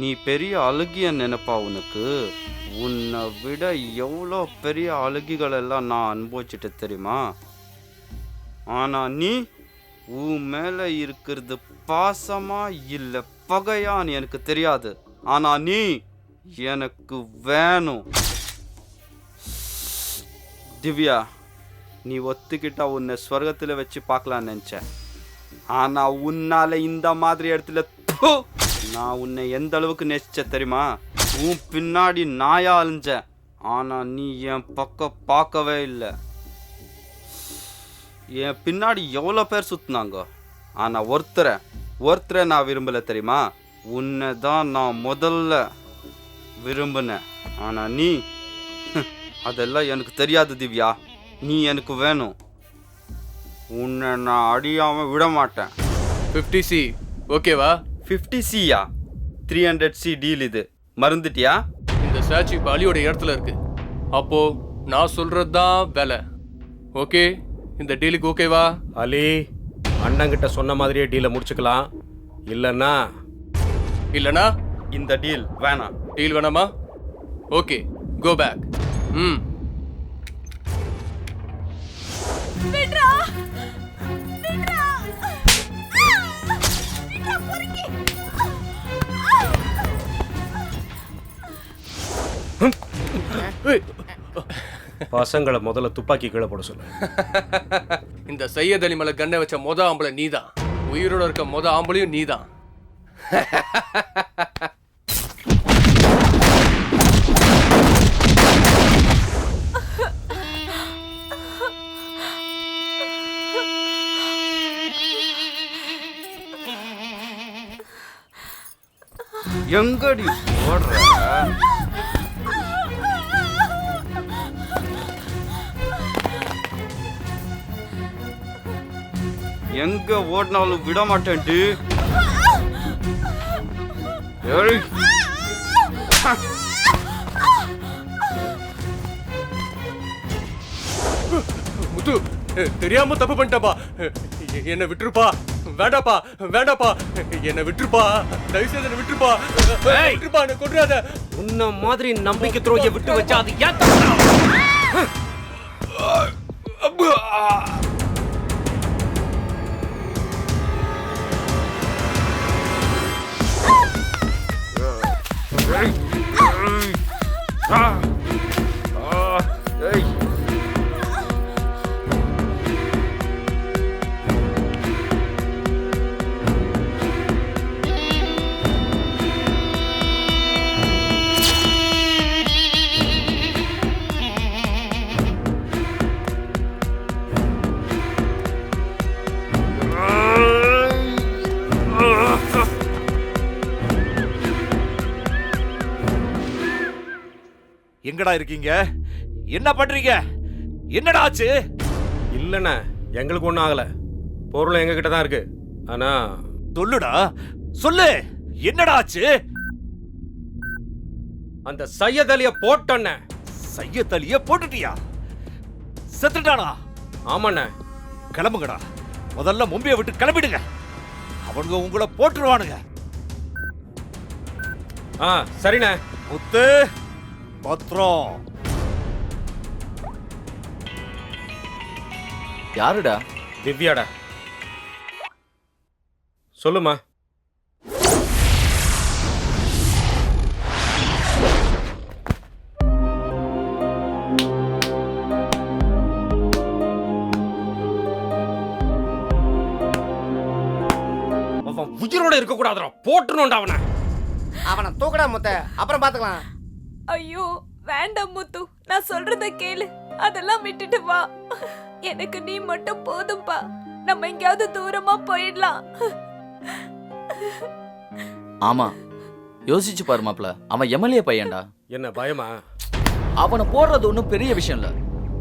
நீ பெரிய அழுகிய நினைப்பா உனக்கு. உன்னை விட எவ்வளோ பெரிய அழுகிகள் எல்லாம் நான் அனுபவிச்சுட்டு தெரியுமா? ஆனால் நீ உன் மேலே இருக்கிறது பாசமா இல்லை பகையான்னு எனக்கு தெரியாது. ஆனால் நீ எனக்கு வேணும். திவ்யா, நீ ஒத்துக்கிட்டா உன்னை ஸ்வர்கத்தில் வச்சு பார்க்கலான்னு நினச்சேன். ஆனால் உன்னால இந்த மாதிரி இடத்துல நான் உன்னை எந்த அளவுக்கு நேசிச்ச தெரியுமா? உன் பின்னாடி நாயா அழிஞ்சேன். ஆனால் நீ என் பக்கம் பார்க்கவே இல்லை. என் பின்னாடி எவ்வளோ பேர் சுற்றினாங்க. ஆனால் ஒருத்தரை நான் விரும்பலை தெரியுமா? உன்னை தான் நான் முதல்ல விரும்பினேன். ஆனால் நீ அதெல்லாம் எனக்கு தெரியாது திவ்யா. நீ எனக்கு வேணும். உன்னை நான் அடியாமல் விட மாட்டேன். 50C ஓகேவா? 50Cயா? 300C டீல் இது. மறந்துட்டியா? இந்த ஸ்டாச்சு இப்போ அலியோட இடத்துல இருக்கு. அப்போ நான் சொல்றது தான் வேலை. ஓகே, இந்த டீலுக்கு ஓகேவா? அலி, அண்ணங்கிட்ட சொன்ன மாதிரியே டீலை முடிச்சுக்கலாம். இல்லைன்னா இந்த டீல் வேணாம். டீல் வேணாமா? Okay, go back. பசங்களை முதல்ல துப்பாக்கி கீழே போட சொல்லு. இந்த சையத் அலி மேல கண்ணை வச்ச ஆம்பளை நீதான். உயிரோட இருக்க ஆம்பளையும் நீதான். எங்கடி ஓடுற? எங்க ஓடினாலும் விட மாட்டேன்ட்டு. முத்து, தெரியாம தப்பு பண்ணிட்டப்பா. என்ன விட்டுருப்பா. வேண்டாப்பா, என்ன விட்டுருப்பா. தயவு செய்து என்ன விட்டுருப்பா. விட்டுருப்பா, என்ன கொன்றாத. உன்ன மாதிரி நம்பிக்கை துரோகியை விட்டு வச்சா அது ஏன்? எங்கடா இருக்கீங்க? என்ன பண்றீங்க? என்னடா ஆச்சு? இல்லண்ணா, எங்களுக்கு ஒன்றும் ஆகல. பொருள் எங்க கிட்ட தான் இருக்கு. ஆனா சொல்லுடா, சொல்லு, என்னடா ஆச்சு? அந்த சையத் அலிய போட்டண்ண. சையத் அலிய போட்டுட்டியா? செத்துட்டானா? ஆமாண்ண. கிளம்புங்கடா, முதல்ல மும்பையை விட்டு கிளம்பிடுங்க. அவனுங்க உங்களை போட்டுருவானுங்க. சரிண்ணே. முத்து, பத்ரம். யாருடா? திவ்யாடா. சொல்லுமா. அவன் உயிரோட இருக்க கூடாதுடா. போட்டுறோம்டா அவனை. அவனை தூக்கடா முத்த, அப்புறம் பாத்துக்கலாம். ஐயோ வேண்டாம் முத்து, நான் சொல்றத கேளு. அதெல்லாம் விட்டுட்டு வா. எனக்கு நீ மட்டும் போதும்பா. நம்ம எங்கேயாவது தூரமா போயிடலாம். ஆமா, யோசிச்சு பாரு மாப்ள. அவன் எம்எல்ஏ பையன்டா. என்ன பயமா? அவனை போடுறது ஒன்றும் பெரிய விஷயம் இல்ல.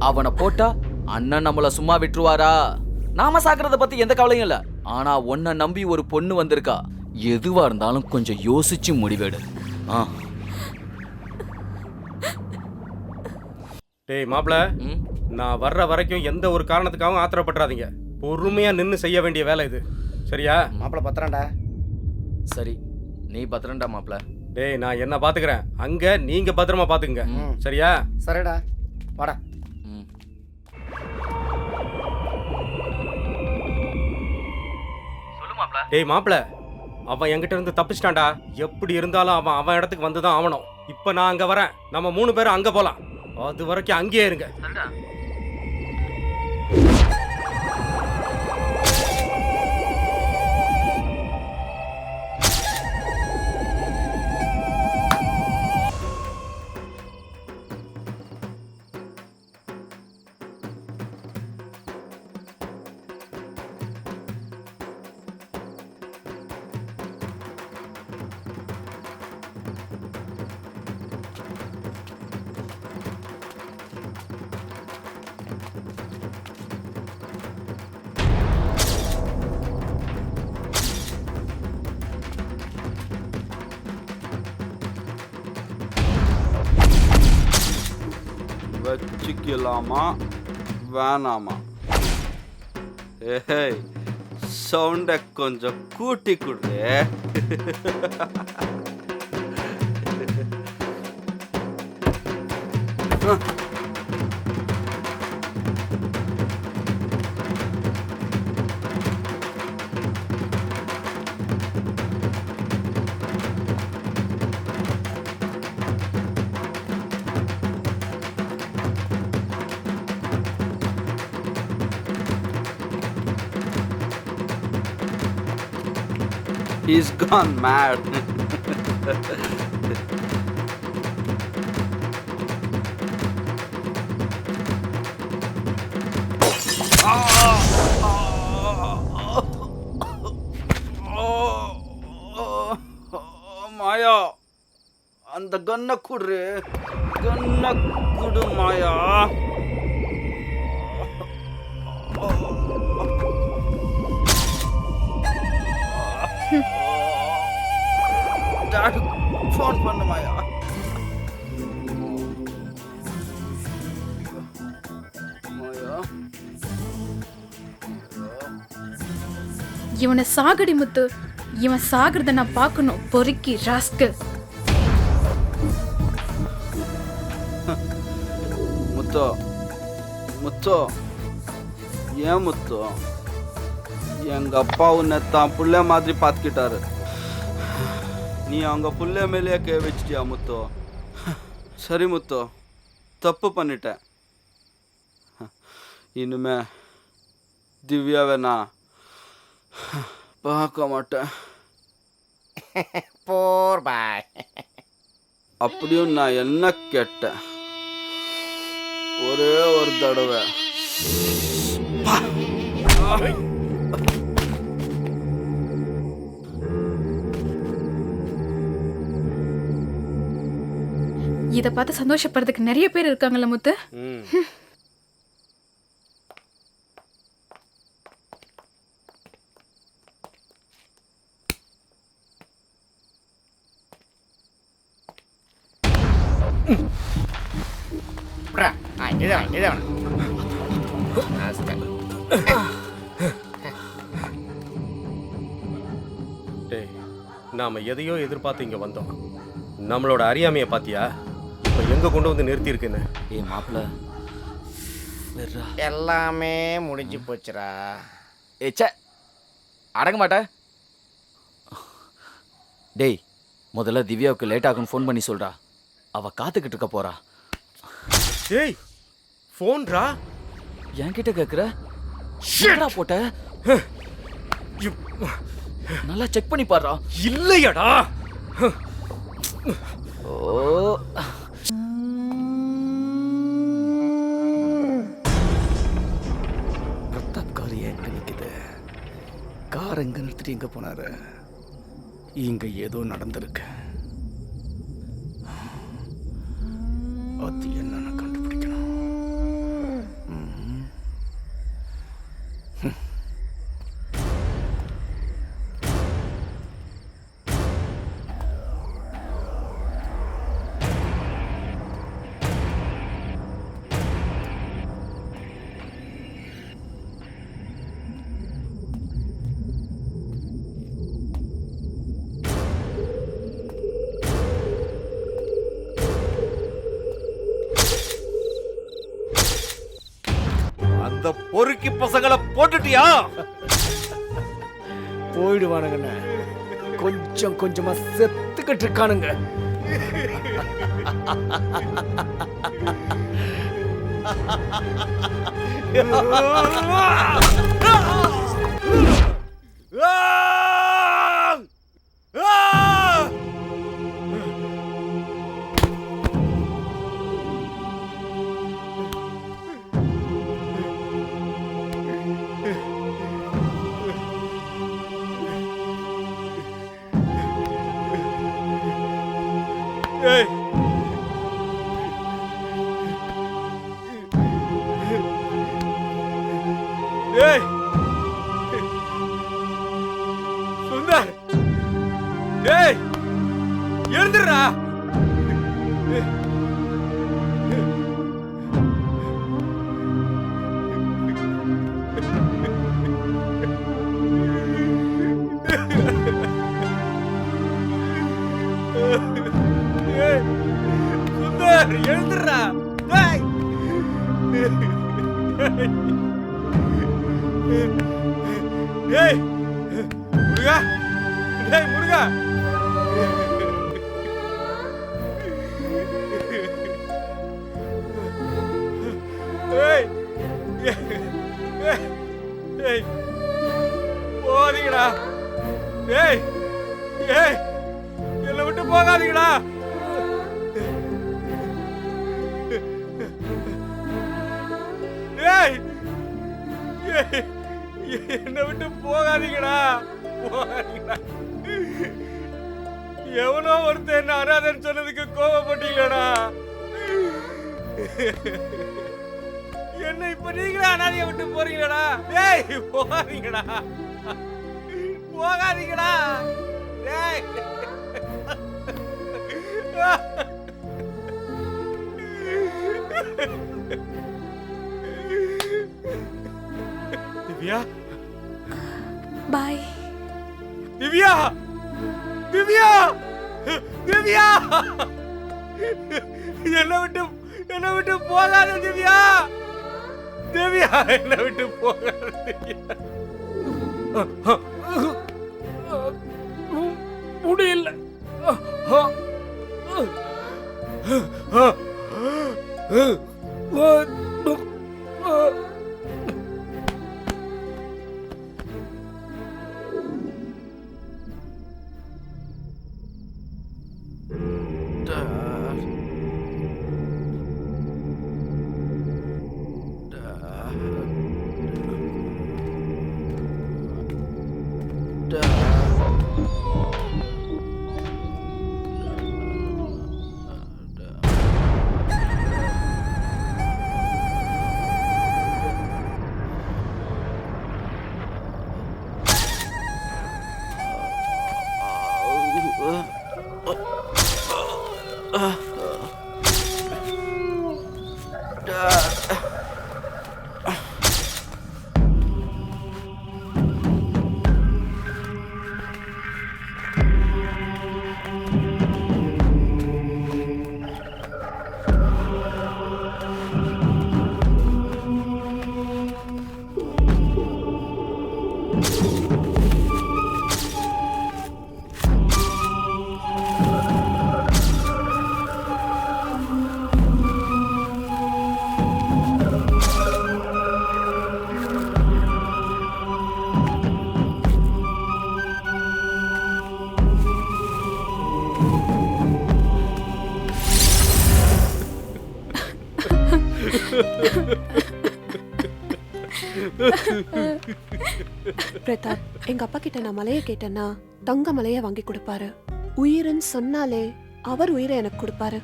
அவனை போட்டா அண்ணன் நம்மள சும்மா விட்டுருவாரா? நாம சாக்குறத பத்தி எந்த கவலையும் இல்ல. ஆனா உன்னை நம்பி ஒரு பொண்ணு வந்திருக்கா. எதுவா இருந்தாலும் கொஞ்சம் யோசிச்சு முடிவெடு. டேய் மாப்ள, நான் வர்ற வரைக்கும் எந்த ஒரு காரணத்துக்காகவும் ஆத்திரப்பட்டுறாதீங்க. பொறுமையா நின்னு செய்ய வேண்டிய வேலை இது. சரியா? மாப்பிள பத்திரம்டா. சரி, நீ பத்திரண்டா மாப்ள. டேய் நான் என்ன பாத்துக்கிறேன், அங்க நீங்க பத்திரமா பாத்துக்குங்க. சரியா? சரிடா வாடா. ம். டேய் மாப்ள, அவன் என்கிட்ட இருந்து தப்பிச்சிட்டான்டா. எப்படி இருந்தாலும் அவன் இடத்துக்கு வந்துதான் ஆகணும். இப்ப நான் அங்க வரேன், நம்ம 3 பேரும் அங்க போலாம். அது வரைக்கும் அங்கேயே இருங்க. வச்சுக்கலாமா வேணாமா? ஏய், சவுண்டை கொஞ்சம் கூட்டி குடு. He's gone mad. மாயா, அந்த கன்னை குடு. கன்னை குடு மாயா. டாடி ஃபோன் பண்ணு மாயா. மாயா, இவனை சாகடி முத்து. இவன் சாகிறத நான் பார்க்கணும். பொறுக்கி ராஸ்கல். முத்தோ முத்தோ, ஏன் முத்தோ? எங்க அப்பா உன்னை தான் புள்ள மாதிரி பார்த்துக்கிட்டாரு. நீ அவங்க புள்ள மேலேயே கே வச்சிட்டியா முத்தோ? சரி முத்தோ, தப்பு பண்ணிட்டேன். இனிமே திவ்யாவை நான் பார்க்க மாட்டேன். போர் பாய். அப்படியும் நான் என்ன கேட்டேன், ஒரே ஒரு தடவை இதை பார்த்து சந்தோஷப்படுறதுக்கு நிறைய பேர் இருக்காங்கல்ல முத்து. டேய், நாம எதையோ எதிர்பார்த்து இங்க வந்தோம். நம்மளோட அறியாமையை பாத்தியா? இப்ப எங்க கொண்டு வந்து நிறுத்தி இருக்குன்னு. ஏய் மாப்ள, எல்லாமே முடிஞ்சு போச்சுடா. ஏச்சே, அடங்க மாட்ட. டேய், முதல்ல திவ்யாவுக்கு லேட் ஆகும்னு ஃபோன் பண்ணி சொல்றா. அவ காத்துக்கிட்டு இருக்க போறா. டேய், போன்ரா? என்கிட்ட கேக்குற? என்னடா போட்ட? நல்லா செக் பண்ணி பாருடா. இல்லையடா. ஓ, பிரதாப் கார் எங்க நிக்குது? கார் எங்க நிறுத்திட்டு எங்க போனாரு? இங்க ஏதோ நடந்திருக்கு. அது என்னன்னு கண்டுபிடிக்கணும். அந்த பொறுக்கி பசங்களை போட்டுட்டியா? போயிடுவானுங்கண்ணே. கொஞ்சம் கொஞ்சமா செத்துக்கிட்டு இருக்கானுங்க. ஏய் ஏய் சுந்தர், ஏய் எழுந்துடுறா. ஏய் சுந்தர், எழுந்துடுறா. ஏய் ஏய் முருகா, ஏய் முருகா. ஏய் ஏய் போகாதீங்கடா. ஏய் ஏய் என்னை விட்டு போகாதீங்கடா. ஏய் என்னை விட்டு போகாதீங்கடா, போகாதீங்கடா. எவனோ ஒருத்தன் என்ன அனாதன்னு சொன்னதுக்கு கோவப்பட்டீங்களடா. என்ன இப்ப நீங்களா அனாதைய விட்டு போறீங்களடா? ஏய் போகாதீங்கடா, போகாதீங்கடா. ஏய் திவ்யா, பாய். திவ்யா, திவ்யா, திவ்யா, என்னை விட்டு போகாத திவ்யா. திவ்யா என்னை விட்டு போகாத திவ்யா. முடியல. பிரதாப், எங்க அப்பா கிட்ட நான் மலையை கேட்டேன்னா தங்க மலையை வாங்கி கொடுப்பாரு. உயிர்னு சொன்னாலே அவர் உயிரை எனக்கு கொடுப்பாரு.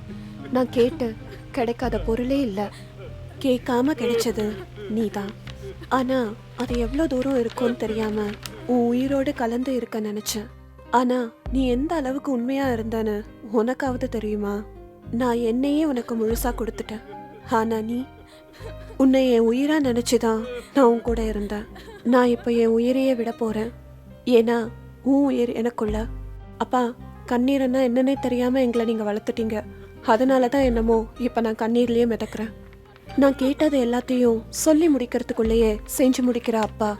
நான் கேட்டு கிடைக்காத பொருளே இல்லை. கேட்காம கிடைச்சது நீதான். ஆனா அது எவ்வளவு தூரம் இருக்கும்னு தெரியாம உன் உயிரோடு கலந்து இருக்க நினைச்சேன். ஆனா நீ எந்த அளவுக்கு உண்மையா இருந்தன்னு உனக்காவது தெரியுமா? நான் என்னையே உனக்கு முழுசா கொடுத்துட்டேன். ஆனா நீ உன்னை என் உயிரா நினைச்சுதான் நான் உன் கூட இருந்தேன். நான் இப்ப என் உயிரையே விட போறேன். ஏன்னா உன் உயிர் எனக்குள்ள. அப்பா, கண்ணீர்னா என்னன்னே தெரியாம எங்களை நீங்க வளர்த்துட்டீங்க. அதனாலதான் என்னமோ இப்ப நான் கண்ணீர்லயே மிதக்கிறேன். நான் கேட்டது எல்லாத்தையும் சொல்லி முடிக்கிறதுக்குள்ளேயே செஞ்சு முடிக்கிற அப்பா,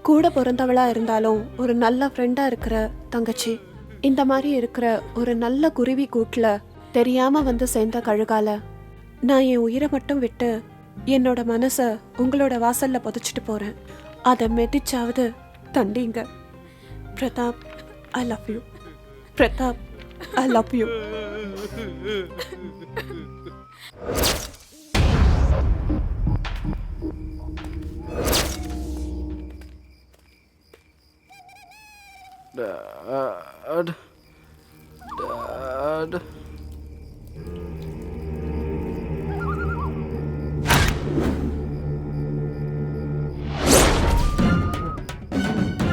கூட பிறந்தவளா இருந்தாலும் ஒரு நல்ல ஃப்ரெண்டா இருக்கிற தங்கச்சி, இந்த மாதிரி இருக்கிற ஒரு நல்ல குருவி கூட்டுல தெரியாம வந்து சேர்ந்த கழுகால நான் என் உயிரை மட்டும் விட்டு என்னோட மனசை உங்களோட வாசல்ல புதைச்சிட்டு போறேன். அதை மெதிச்சாவது தண்டிங்க. Pratap, I love you. Pratap, I love you. Dad.